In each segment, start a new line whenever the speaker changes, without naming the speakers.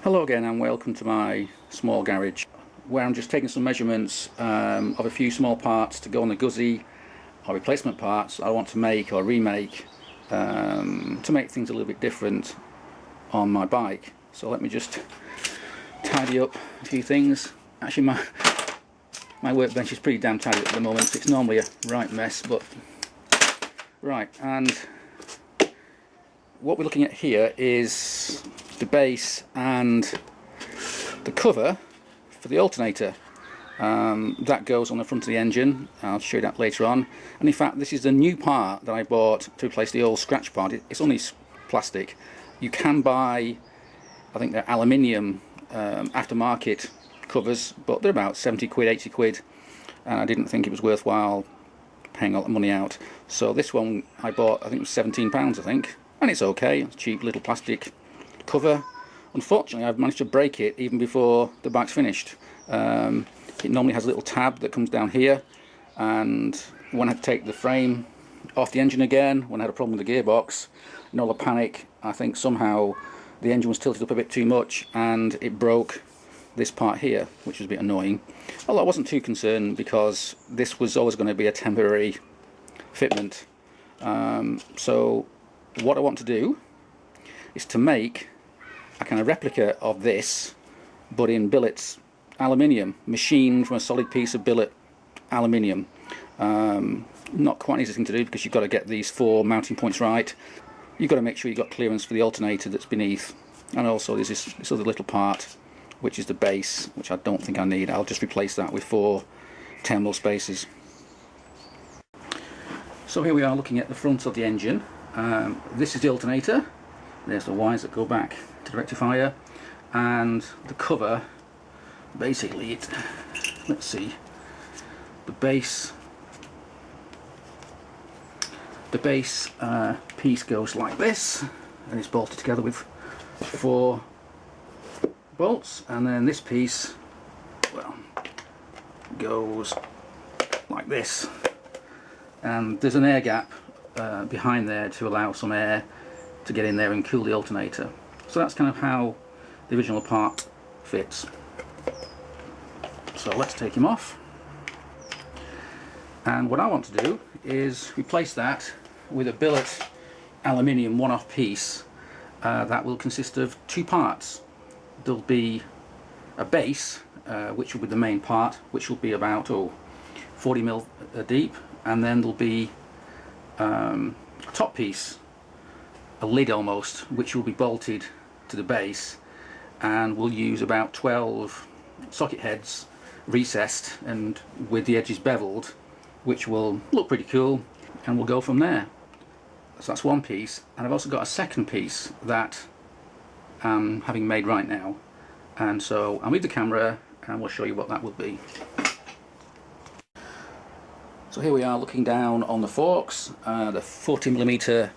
Hello again and welcome to my small garage where I'm just taking some measurements of a few small parts to go on the Guzzi or replacement parts I want to make or remake to make things a little bit different on my bike. So let me just tidy up a few things. Actually my workbench is pretty damn tidy at the moment. It's normally a right mess, but right, and what we're looking at here is the base and the cover for the alternator that goes on the front of the engine. I'll show you that later on. And in fact, this is the new part that I bought to replace the old scratch part. It's only plastic. You can buy, I think they're aluminium aftermarket covers, but they're about 70 quid, 80 quid, and I didn't think it was worthwhile paying all the money out. So this one I bought, I think it was £17, I think, and it's okay. It's a cheap little plastic cover. Unfortunately, I've managed to break it even before the bike's finished. It normally has a little tab that comes down here, and when I had to take the frame off the engine again, when I had a problem with the gearbox, in all the panic, I think somehow the engine was tilted up a bit too much and it broke this part here, which was a bit annoying. Although I wasn't too concerned because this was always going to be a temporary fitment. So what I want to do is to make a kind of replica of this, but in billets, aluminium, machined from a solid piece of billet aluminium. Not quite an easy thing to do because you've got to get these 4 mounting points right. You've got to make sure you've got clearance for the alternator that's beneath, and also there's this other little part which is the base, which I don't think I need. I'll just replace that with 4 10mm spaces. So here we are looking at the front of the engine. This is the alternator. There's the wires that go back to the rectifier, and the cover, basically it, let's see, the base piece goes like this, and it's bolted together with 4 bolts, and then this piece, well, goes like this, and there's an air gap behind there to allow some air to get in there and cool the alternator. So that's kind of how the original part fits. So let's take him off, and what I want to do is replace that with a billet aluminium one-off piece that will consist of 2 parts. There'll be a base which will be the main part, which will be about 40mm deep, and then there'll be a top piece, a lid almost, which will be bolted to the base, and we'll use about 12 socket heads recessed and with the edges beveled, which will look pretty cool, and we'll go from there. So that's one piece, and I've also got a second piece that I'm having made right now, and so I'll move the camera and we'll show you what that will be. So here we are looking down on the forks, the 40mm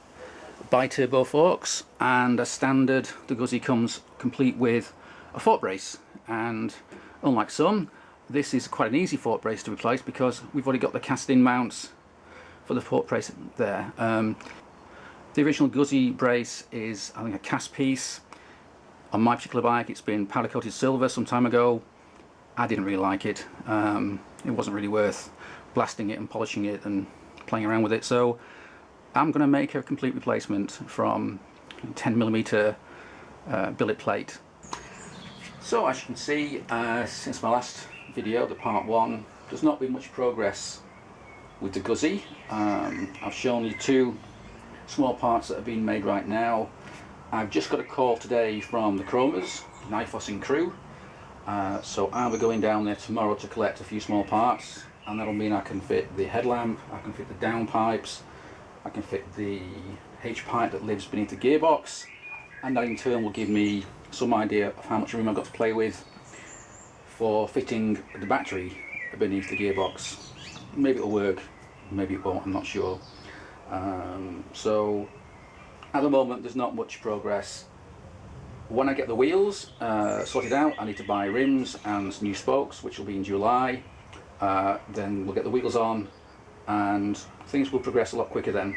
bi-turbo forks, and a standard. The Guzzi comes complete with a fork brace, and unlike some, this is quite an easy fork brace to replace because we've already got the cast-in mounts for the fork brace there. The original Guzzi brace is, I think, a cast piece. On my particular bike it's been powder coated silver some time ago. I didn't really like it. It wasn't really worth blasting it and polishing it and playing around with it, so I'm going to make a complete replacement from 10mm billet plate. So as you can see, since my last video, the part 1, there's not been much progress with the Guzzi. I've shown you 2 small parts that are being made right now. I've just got a call today from the chromers, Nifos crew, so I'll be going down there tomorrow to collect a few small parts, and that'll mean I can fit the headlamp, I can fit the downpipes, I can fit the H-pipe that lives beneath the gearbox, and that in turn will give me some idea of how much room I've got to play with for fitting the battery beneath the gearbox. Maybe it'll work, maybe it won't, I'm not sure. So at the moment there's not much progress. When I get the wheels sorted out, I need to buy rims and new spokes, which will be in July. Then we'll get the wheels on and things will progress a lot quicker then.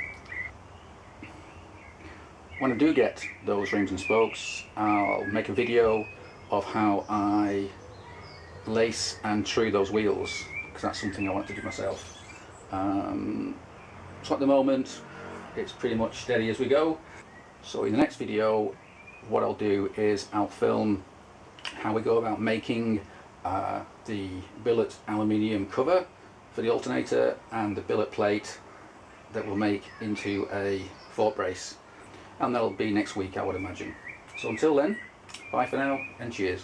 When I do get those rims and spokes, I'll make a video of how I lace and true those wheels, because that's something I want to do myself. So at the moment it's pretty much steady as we go. So in the next video what I'll do is I'll film how we go about making the billet aluminium cover for the alternator and the billet plate that we'll make into a fork brace, and that'll be next week I would imagine. So until then, bye for now and cheers.